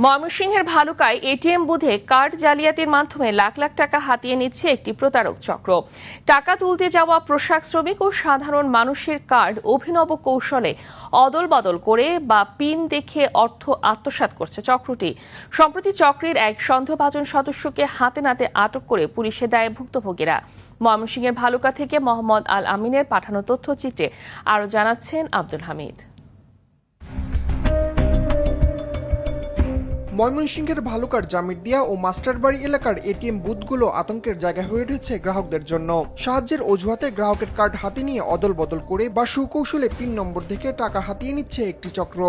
ময়মনসিংহের ভালুকায় এটিএম বুথে কার্ড জালিয়াতির মাধ্যমে লাখ লাখ টাকা হাতিয়ে নিচ্ছে একটি প্রতারক চক্র। টাকা তুলতে যাওয়া পোশাক শ্রমিক ও সাধারণ মানুষের কার্ড অভিনব কৌশলে অদল বদল করে বা পিন দেখে অর্থ আত্মসাৎ করছে চক্রটি। সম্প্রতি চক্রের এক সন্দেহভাজন সদস্যকে হাতে নাতে আটক করে পুলিশে দেয় ভুক্তভোগীরা। ময়মনসিংহের ভালুকা থেকে মোহাম্মদ আল আমিনের পাঠানো তথ্যচিত্রে আরও জানাচ্ছেন আব্দুল হামিদ। ময়মনসিংহের ভালুকার জামিরদিয়া ও মাস্টারবাড়ি এলাকার এটিএম বুথগুলো আতঙ্কের জায়গা হয়ে উঠেছে গ্রাহকদের জন্য। সাহায্যের অজুহাতে গ্রাহকের কার্ড হাতে নিয়ে অদল বদল করে বা সুকৌশলে পিন নম্বর থেকে টাকা হাতিয়ে নিচ্ছে একটি চক্র।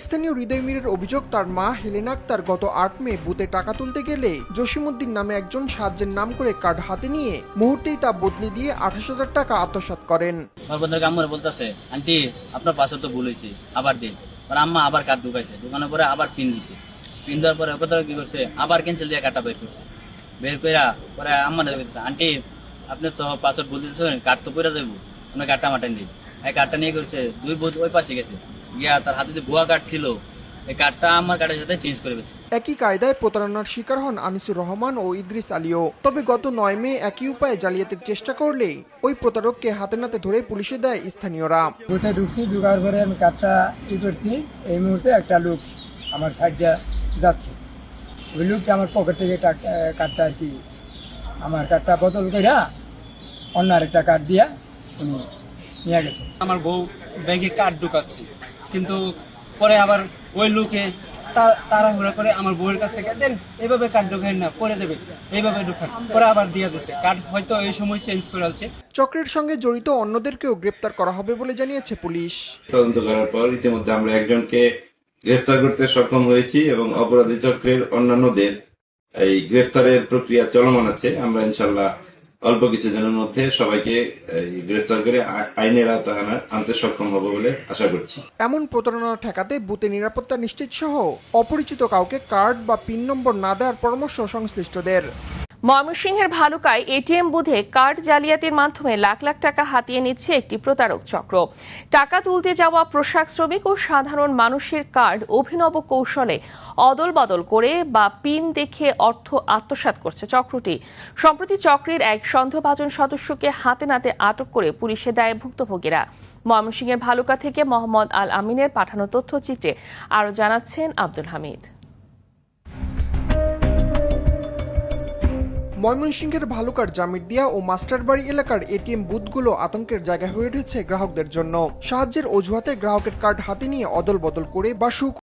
স্থানীয় হৃদয় মীরের অভিযোগ, তার মা হেলেনা আক্তার গত 8 মে বুথে টাকা তুলতে গেলে জসিমউদ্দিন নামে একজন সাহায্যের নাম করে কার্ড হাতে নিয়ে মুহূর্তেই তা বদলে দিয়ে 28,000 টাকা আত্মসাৎ করেন। বলতেছে, আন্টি আপনার পাসওয়ার্ড তো ভুল হয়েছে, আবার দিন। আম্মা আবার কার্ড ঢুকাইছে, ঢুকানোর পরে আবার পিন দিছে, পিন দেওয়ার পরে ওপর কি করছে, আবার ক্যান্সেল দিয়ে কার্ডটা বের করছে। বের করে পরে আম্মা বলতেছে, আন্টি আপনি তো পাসওয়ার্ড ভুল দিয়েছেন, কার্ড তো পরে দেবো, আপনার কার্ডটা মাটেন দিই। এই কার্ডটা নিয়ে করছে, 2 বুথ ওই পাশে গেছে গিয়া তার হাতে যে ভুয়া কার্ড ছিল এই কার্ডটা আমার কার্ডের সাথে চেঞ্জ করে ফেলছে। একই কায়দায় প্রতারণার শিকার হন আনিসুর রহমান ও ইদ্রিস আলীও। তবে গত 9 মে একই উপায়ে জালিয়াতির চেষ্টা করলে ওই প্রতারককে হাতে নাতে ধরে পুলিশে দেয় স্থানীয়রা। বুথে ঢুকছি, ঢুকার পরে আমি কার্ডটা করছি। এই মুহূর্তে একটা লোক আমার সাইডে যাচ্ছে, ওই লোকটা আমার পকেট থেকে কার্ডটা আর কি আমার কার্ডটা বদল করে অন্য আরেকটা কার্ড দিয়া উনি নিয়ে গেছে। আমার বউ ব্যাগে কার্ড ঢুকাচ্ছে, কিন্তু পরে আবার ওই লোকে তাড়াহুড়া করে আমার বউয়ের কাছ থেকে দেন এইভাবে কার্ড ঢুকাই না, পরে যাবে এইভাবে ঢুকান, পরে আবার দিয়ে দিচ্ছে কার্ড, হয়তো এই সময় চেঞ্জ করে আছে। চক্রের সঙ্গে জড়িত অন্যদেরকেও গ্রেপ্তার করা হবে বলে জানিয়েছে পুলিশ। তদন্ত করার পর ইতিমধ্যে আমরা একজনকে গ্রেফতার করতে সক্ষম হয়েছি এবং অপরাধী চক্রের অন্যান্যদের এই গ্রেফতারের প্রক্রিয়া চলমান আছে। আমরা ইনশাল্লাহ অল্প কিছুদিনের মধ্যে সবাইকে গ্রেফতার করে আইনের আওতায় আনতে সক্ষম হব বলে আশা করছি। এমন প্রতারণা ঠেকাতে বুথে নিরাপত্তা নিশ্চিত সহ অপরিচিত কাউকে কার্ড বা পিন নম্বর না দেওয়ার পরামর্শ সংশ্লিষ্টদের। ময়মনসিংহের ভালুকায় এটিএম বুথে কার্ড জালিয়াতির মাধ্যমে লাখ লাখ টাকা হাতিয়ে নিচ্ছে একটি প্রতারক চক্র। টাকা তুলতে যাওয়া পোশাক শ্রমিক ও সাধারণ মানুষের কার্ড অভিনব কৌশলে অদল বদল করে বা পিন দেখে অর্থ আত্মসাৎ করছে চক্রটি। সম্প্রতি চক্রের এক সন্দেহভাজন সদস্যকে হাতে নাতে আটক করে পুলিশে দেয় ভুক্তভোগীরা। ময়মনসিংহের ভালুকা থেকে মোহাম্মদ আল আমিনের পাঠানো তথ্যচিত্রে আরও জানাচ্ছেন আব্দুল হামিদ। ময়মনসিংহের ভালুকার জামিরদিয়া ও মাস্টারবাড়ি এলাকার এটিএম বুথগুলো আতঙ্কের জায়গা হয়ে উঠেছে গ্রাহকদের জন্য। সাহায্যের অজুহাতে গ্রাহকের কার্ড হাতে নিয়ে অদল বদল করে বা